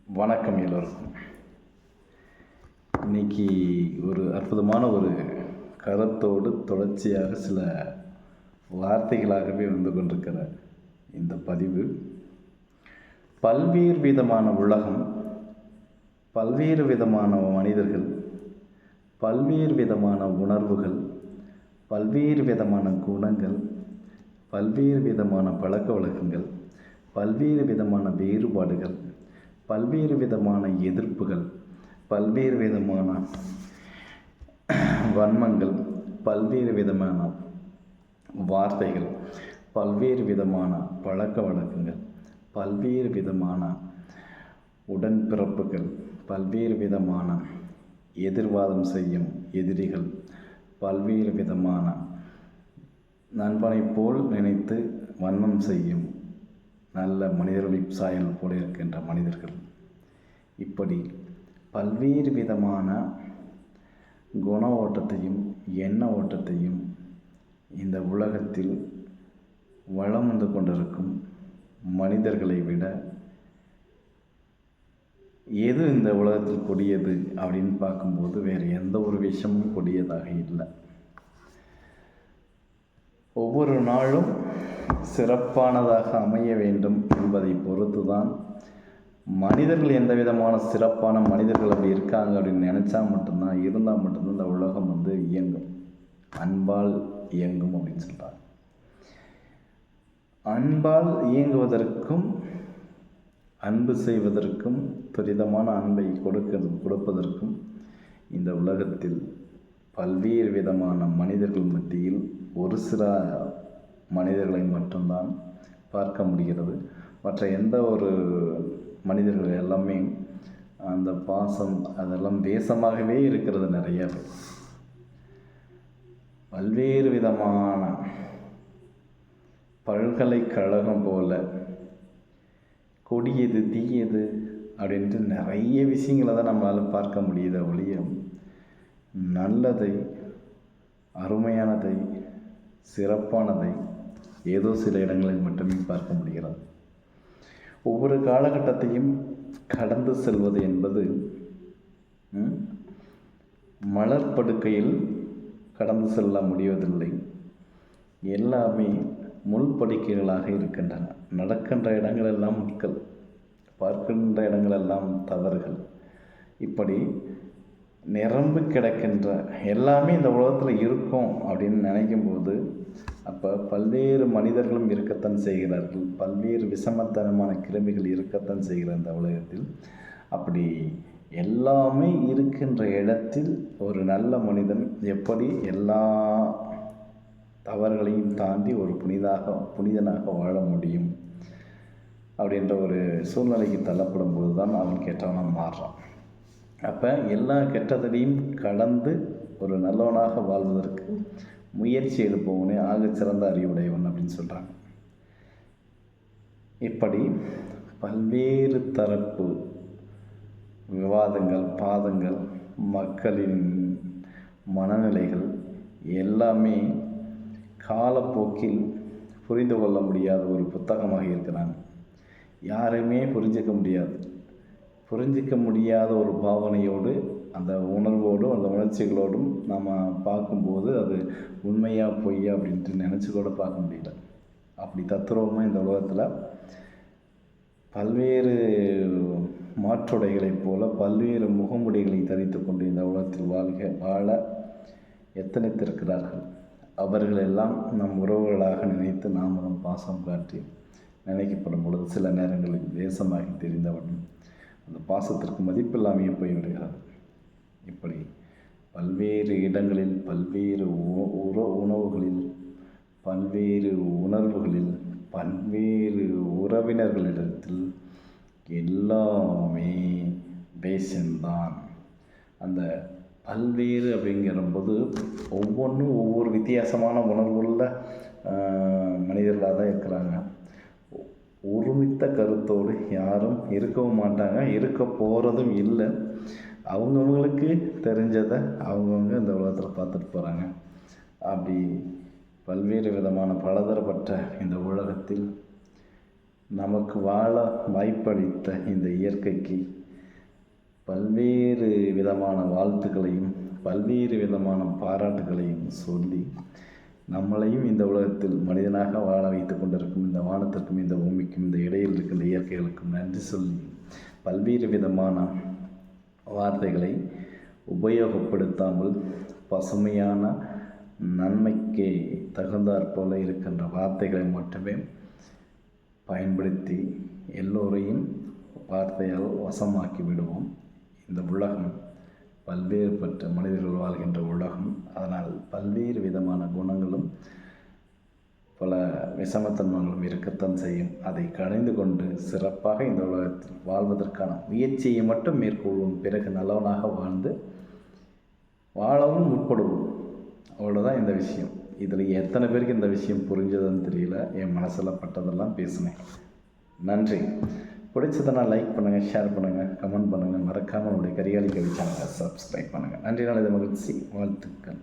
வணக்கம் எல்லோருக்கும். இன்னைக்கு ஒரு அற்புதமான ஒரு கருத்தோடு தொடர்ச்சியாக சில வார்த்தைகளாகவே வந்து கொண்டிருக்கிற இந்த பதிவு, பல்வேறு விதமான உலகம், பல்வேறு விதமான மனிதர்கள், பல்வேறு விதமான உணர்வுகள், பல்வேறு விதமான குணங்கள், பல்வேறு விதமான பழக்க வழக்கங்கள், பல்வேறு விதமான வேறுபாடுகள், பல்வேறு விதமான எதிர்ப்புகள், பல்வேறு விதமான வன்மங்கள், பல்வேறு விதமான வார்த்தைகள், பல்வேறு விதமான பழக்க வழக்கங்கள், பல்வேறு விதமான உடன்பிறப்புகள், பல்வேறு விதமான எதிர்வாதம் செய்யும் எதிரிகள், பல்வேறு விதமான நண்பனைப் போல் நினைத்து வன்மம் செய்யும் நல்ல மனிதர்களின் சாயல் போல இருக்கின்ற மனிதர்கள், இப்படி பல்வேறு விதமான குண ஓட்டத்தையும் எண்ண ஓட்டத்தையும் இந்த உலகத்தில் வளம் வந்து கொண்டிருக்கும் மனிதர்களை விட எது இந்த உலகத்தில் கொடியது அப்படின்னு பார்க்கும்போது வேறு எந்த ஒரு விஷயமும் கொடியதாக இல்லை. ஒவ்வொரு நாளும் சிறப்பானதாக அமைய வேண்டும் என்பதை பொறுத்து தான் மனிதர்கள் எந்த விதமான சிறப்பான மனிதர்கள் அப்படி இருக்காங்க அப்படின்னு நினச்சா மட்டும்தான், இருந்தால் மட்டும்தான் இந்த உலகம் வந்து இயங்கும், அன்பால் இயங்கும் அப்படின்னு சொல்கிறாங்க. அன்பால் இயங்குவதற்கும் அன்பு செய்வதற்கும் துரிதமான அன்பை கொடுப்பதற்கும் இந்த உலகத்தில் பல்வேறு விதமான மனிதர்கள் மத்தியில் ஒரு சில மனிதர்களை மட்டும்தான் பார்க்க முடிகிறது. மற்ற எந்த ஒரு மனிதர்கள் எல்லாமே அந்த பாசம் அதெல்லாம் தேசமாகவே இருக்கிறது நிறைய. பல்வேறு விதமான பல்கலைக்கழகம் போல கொடியது தீயது அப்படின்ட்டு நிறைய விஷயங்களை தான் நம்மளால் பார்க்க முடியுத ஒழிய நல்லதை, அருமையானதை, சிறப்பானதை ஏதோ சில இடங்களில் மட்டுமே பார்க்க முடிகிறது. ஒவ்வொரு காலகட்டத்தையும் கடந்து செல்வது என்பது மலர்படுக்கையில் கடந்து செல்ல முடிவதில்லை. எல்லாமே முள்படுக்கைகளாக இருக்கின்றன. நடக்கின்ற இடங்களெல்லாம் முட்கள், பார்க்கின்ற இடங்களெல்லாம் தவறுகள், இப்படி நிரம்பு கிடக்கின்ற எல்லாமே இந்த உலகத்தில் இருக்கும் அப்படின்னு நினைக்கும்போது அப்போ பல்வேறு மனிதர்களும் இருக்கத்தான் செய்கிறார்கள், பல்வேறு விஷமத்தனமான கிருமிகள் இருக்கத்தான் செய்கிற இந்த உலகத்தில். அப்படி எல்லாமே இருக்கின்ற இடத்தில் ஒரு நல்ல மனிதன் எப்படி எல்லா தவறுகளையும் தாண்டி ஒரு புனிதனாக வாழ முடியும் அப்படின்ற ஒரு சூழ்நிலைக்கு தள்ளப்படும் போது தான் அவன் கெட்டவனாக மாறுறான். அப்போ எல்லா கெட்டதையும் கடந்து ஒரு நல்லவனாக வாழ்வதற்கு முயற்சி எடுப்பவனே ஆகச் சிறந்த அறிவுடையவன் அப்படின்னு சொல்கிறாங்க. இப்படி பல்வேறு தரப்பு விவாதங்கள், பாதங்கள், மக்களின் மனநிலைகள் எல்லாமே காலப்போக்கில் புரிந்து கொள்ள முடியாத ஒரு புத்தகமாக இருக்கிறாங்க. யாரையுமே புரிஞ்சிக்க முடியாத ஒரு பாவனையோடு, அந்த உணர்வோடும் அந்த உணர்ச்சிகளோடும் நம்ம பார்க்கும்போது அது உண்மையா பொய்யா அப்படின்ட்டு நினச்சி கூட பார்க்க முடியல. அப்படி தத்துரூபமாக இந்த உலகத்தில் பல்வேறு மாற்றுடைகளைப் போல பல்வேறு முகமுடிகளை தரித்து கொண்டு இந்த உலகத்தில் வாழ எத்தனைத்திருக்கிறார்கள். அவர்களெல்லாம் நம் உறவுகளாக நினைத்து நாமளும் பாசம் காட்டி நினைக்கப்படும் பொழுது சில நேரங்களில் தேசமாகி தெரிந்தவன் அந்த பாசத்திற்கு மதிப்பில்லாமையே போய்விடுகிறது. இப்படி பல்வேறு இடங்களில், பல்வேறு உணவுகளில், பல்வேறு உணர்வுகளில், பல்வேறு உறவினர்களிடத்தில் எல்லாமே பேசந்தான். அந்த பல்வேறு அப்படிங்கிறபோது ஒவ்வொன்றும் ஒவ்வொரு வித்தியாசமான உணர்வுள்ள மனிதர்களாக தான் இருக்கிறாங்க. ஒருமித்த கருத்தோடு யாரும் இருக்கவும் மாட்டாங்க, இருக்க போகிறதும் இல்லை. அவங்கவுங்களுக்கு தெரிஞ்சதை அவங்கவுங்க இந்த உலகத்தில் பார்த்துட்டு போகிறாங்க. அப்படி பல்வேறு விதமான பலதரப்பட்ட இந்த உலகத்தில் நமக்கு வாழ வாய்ப்பளித்த இந்த இயற்கைக்கு பல்வேறு விதமான வாழ்த்துக்களையும் பல்வேறு விதமான பாராட்டுகளையும் சொல்லி நம்மளையும் இந்த உலகத்தில் மனிதனாக வாழ வைத்து கொண்டிருக்கும் இந்த வானத்திற்கும் இந்த பூமிக்கும் இந்த இடையில் இருக்கின்ற இயற்கைகளுக்கும் நன்றி சொல்லி பல்வேறு விதமான வார்த்தைகளை உபயோகப்படுத்தாமல் பசுமையான நன்மைக்கு தகுந்தாற்போல இருக்கின்ற வார்த்தைகளை மட்டுமே பயன்படுத்தி எல்லோரையும் வார்த்தையால் வசமாக்கி விடுவோம். இந்த உலகம் பல்வேறுபட்ட மனிதர்கள் வாழ்கின்ற உலகம். அதனால் பல்வேறு விதமான குணங்களும் பல விஷமத்தன்மைகளும் இருக்கத்தான் செய்யும். அதை கடைந்து கொண்டு சிறப்பாக இந்த உலகத்தில் வாழ்வதற்கான முயற்சியை மட்டும் மேற்கொள்வோம். பிறகு நல்லவனாக வாழ்ந்து வாழவும் முற்படுவோம். அவ்வளோதான் இந்த விஷயம். இதில் எத்தனை பேருக்கு இந்த விஷயம் புரிஞ்சதுன்னு தெரியல. என் மனசில் பட்டதெல்லாம் பேசினேன். நன்றி. பிடிச்சதுன்னா லைக் பண்ணுங்கள், ஷேர் பண்ணுங்கள், கமெண்ட் பண்ணுங்கள். மறக்காமல் உங்களுடைய கரிகாலி கவி சேனலை சப்ஸ்கிரைப் பண்ணுங்கள். நன்றி. நாளை மகிழ்ச்சி. வாழ்த்துக்கள்.